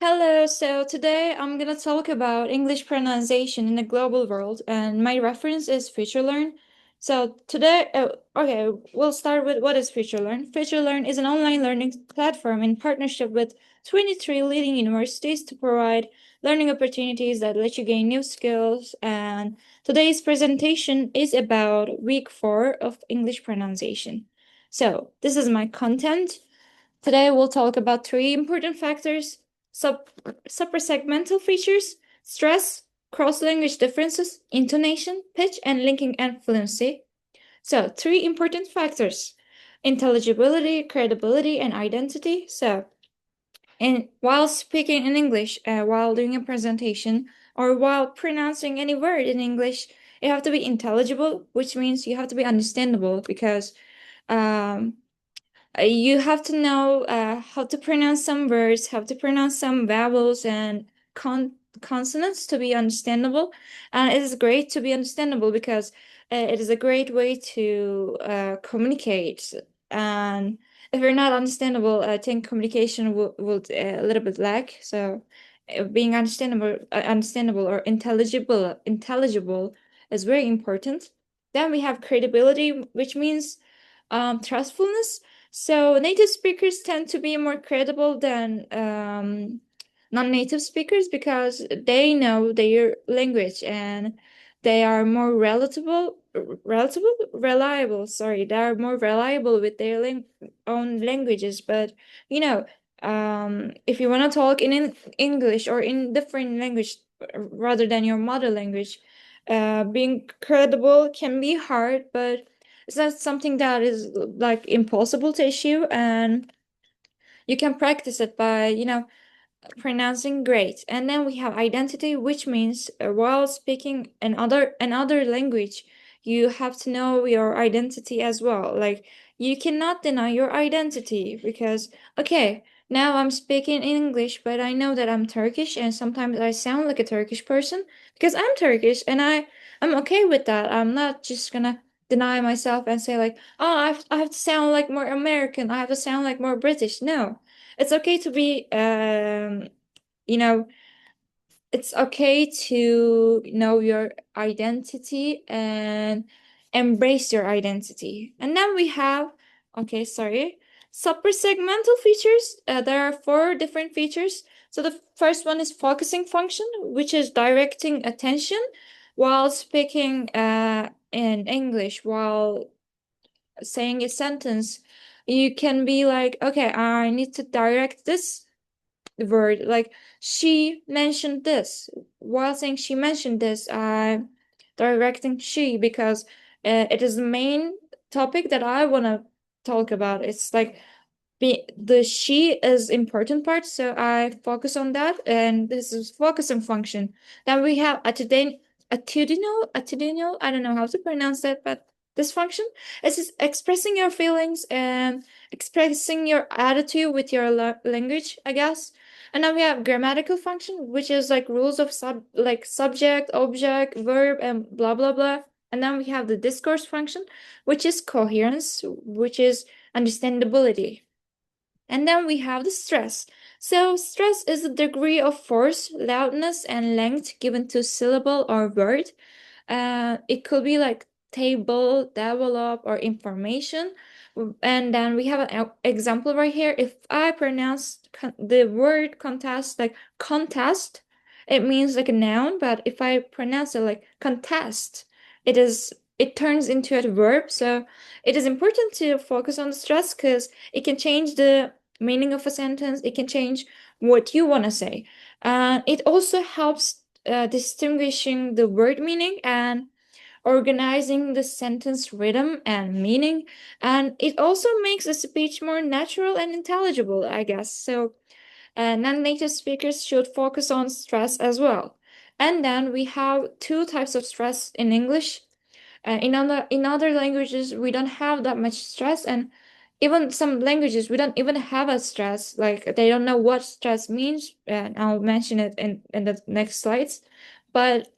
Hello, so today I'm gonna talk about English pronunciation in the global world, and my reference is FutureLearn. So today, okay, we'll start with what is FutureLearn. FutureLearn is an online learning platform in partnership with 23 leading universities to provide learning opportunities that let you gain new skills. And today's presentation is about week 4 of English pronunciation. So this is my content. Today we'll talk about three important factors: sub suprasegmental features, stress, cross-language differences, intonation, pitch, and linking and fluency. So, three important factors: intelligibility, credibility, and identity. So, while speaking in English, while doing a presentation, or while pronouncing any word in English, you have to be intelligible, which means you have to be understandable because um, you have to know how to pronounce some words, how to pronounce some vowels and consonants to be understandable. And it is great to be understandable because it is a great way to communicate. And if you're not understandable, I think communication will a little bit lag. So being understandable or intelligible is very important. Then we have credibility, which means trustfulness. So native speakers tend to be more credible than non-native speakers because they know their language and they are more reliable. Sorry, they are more reliable with their own languages. But you know, if you want to talk in English or in different language rather than your mother language, being credible can be hard, but it's not something that is like impossible to achieve, and you can practice it by, pronouncing great. And then we have identity, which means while speaking another language, you have to know your identity as well. Like you cannot deny your identity because okay, now I'm speaking English, but I know that I'm Turkish and sometimes I sound like a Turkish person because I'm Turkish and I'm okay with that. I'm not just gonna deny myself and say like, oh, I have to sound like more American. I have to sound like more British. No, it's okay to be you know it's okay to know your identity and embrace your identity. And then we have, okay, sorry, segmental features. There are four different features. So the first one is focusing function, which is directing attention while speaking in English, while saying a sentence. You can be like, okay, I need to direct this word, like she mentioned this. While saying she mentioned this, I'm directing she because it is the main topic that I want to talk about. It's like the she is important part, so I focus on that, and this is focusing function. Then we have attitudinal. I don't know how to pronounce that, but this function is just expressing your feelings and expressing your attitude with your language, I guess. And then we have grammatical function, which is like rules of subject, object, verb, and blah blah blah. And then we have the discourse function, which is coherence, which is understandability. And then we have the stress. So stress is the degree of force, loudness, and length given to syllable or word. It could be like table, develop, or information. And then we have an example right here. If I pronounce the word contest like contest, it means like a noun. But if I pronounce it like contest, it turns into a verb. So it is important to focus on the stress because it can change the meaning of a sentence. It can change what you want to say. It also helps distinguishing the word meaning and organizing the sentence rhythm and meaning. And it also makes the speech more natural and intelligible, I guess. So non-native speakers should focus on stress as well. And then we have two types of stress in English. In other languages, we don't have that much stress, and even some languages we don't even have a stress. Like they don't know what stress means, and I'll mention it in the next slides. But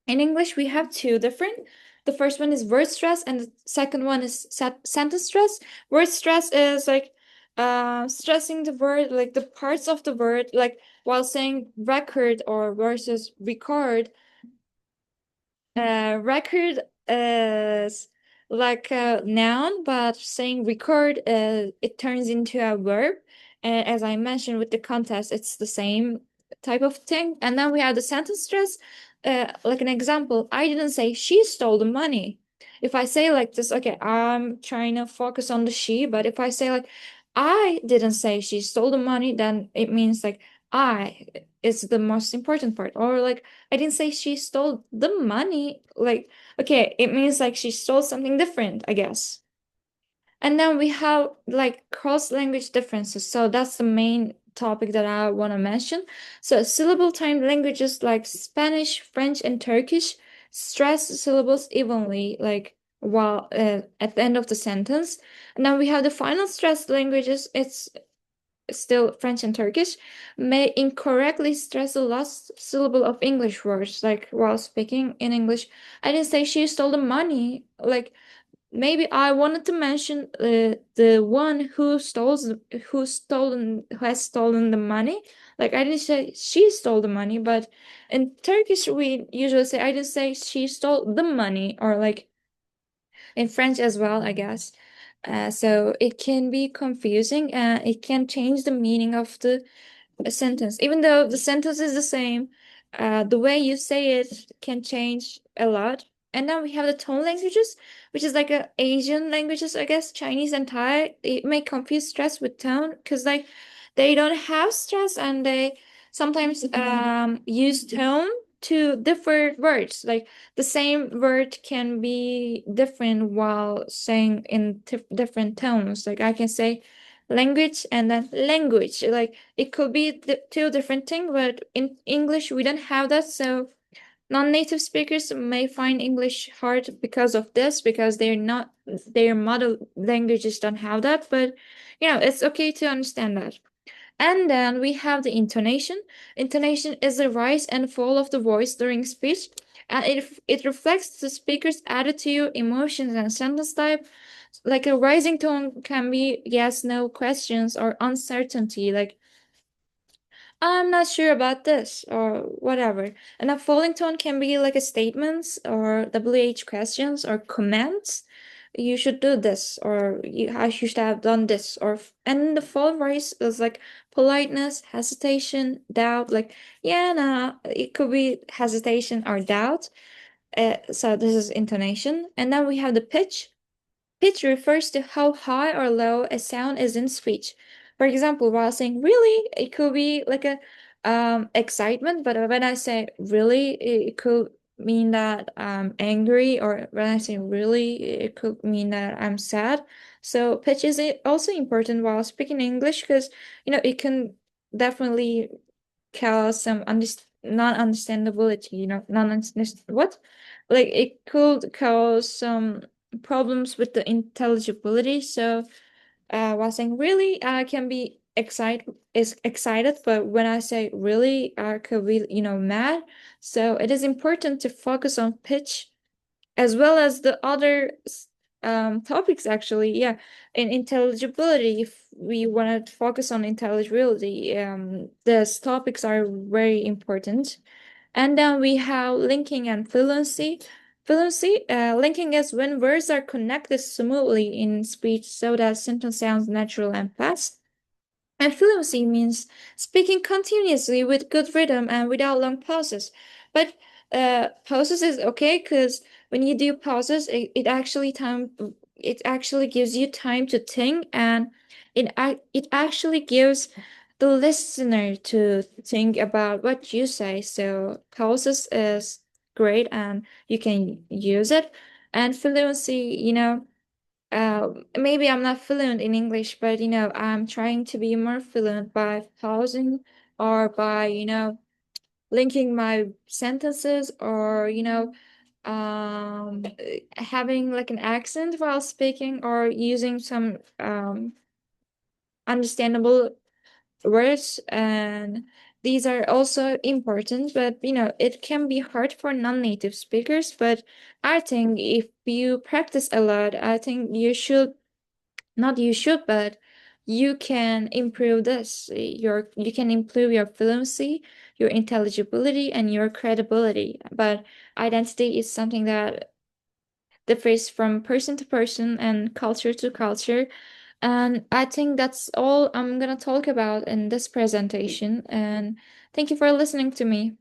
in English, we have two different. The first one is word stress, and the second one is sentence stress. Word stress is like stressing the word, like the parts of the word, like while saying record or versus record. Record is like a noun, but saying record, it turns into a verb. And as I mentioned with the context, it's the same type of thing. And then we have the sentence stress. Like an example, I didn't say she stole the money. If I say like this, okay, I'm trying to focus on the she, but if I say like I didn't say she stole the money, then it means like I is the most important part. Or like I didn't say she stole the money. Like, okay, it means like she stole something different, I guess. And then we have like cross language differences. So that's the main topic that I want to mention. So syllable time languages like Spanish, French, and Turkish stress syllables evenly, like while at the end of the sentence. And then we have the final stress languages. It's still French and Turkish, may incorrectly stress the last syllable of English words. Like while speaking in English, I didn't say she stole the money. Like maybe I wanted to mention the one who has stolen the money. Like I didn't say she stole the money, but in Turkish we usually say I didn't say she stole the money, or like in French as well, I guess. So it can be confusing and it can change the meaning of the sentence. Even though the sentence is the same, the way you say it can change a lot. And then we have the tone languages, which is like a Asian languages, I guess, Chinese and Thai. It may confuse stress with tone because like they don't have stress and they sometimes use tone to differ words. Like the same word can be different while saying in different tones. Like I can say language and then language. Like it could be two different things, but in English we don't have that. So non-native speakers may find English hard because of this, because their mother languages don't have that. But it's okay to understand that. And then we have the intonation. Intonation is the rise and fall of the voice during speech, and it reflects the speaker's attitude, emotions, and sentence type. Like a rising tone can be yes, no questions or uncertainty, like I'm not sure about this or whatever. And a falling tone can be like a statements or WH questions or comments. You should do this, or I should have done this, or and the fall rise is like politeness, hesitation, doubt. Like yeah, nah, it could be hesitation or doubt. So this is intonation, and then we have the pitch. Pitch refers to how high or low a sound is in speech. For example, while saying really, it could be like a excitement, but when I say really, it could mean that I'm angry, or when I say really, it could mean that I'm sad. So pitch is also important while speaking English because it can definitely cause some non-understandability, non-understand what? Like it could cause some problems with the intelligibility. So while saying really, I can be excited, but when I say really, I could be, mad. So it is important to focus on pitch as well as the other topics actually. Yeah, in intelligibility, if we want to focus on intelligibility, these topics are very important. And then we have linking and fluency. Linking is when words are connected smoothly in speech so that sentence sounds natural and fast. And fluency means speaking continuously with good rhythm and without long pauses. But pauses is okay because when you do pauses, it actually gives you time to think, and it actually gives the listener to think about what you say. So pauses is great and you can use it. And fluency, maybe I'm not fluent in English, but I'm trying to be more fluent by pausing or by, linking my sentences, or, having like an accent while speaking, or using some understandable words. And these are also important, but it can be hard for non-native speakers. But I think if you practice a lot, I think you should not you should, but you can improve this. You can improve your fluency, your intelligibility, and your credibility. But identity is something that differs from person to person and culture to culture. And I think that's all I'm gonna talk about in this presentation. And thank you for listening to me.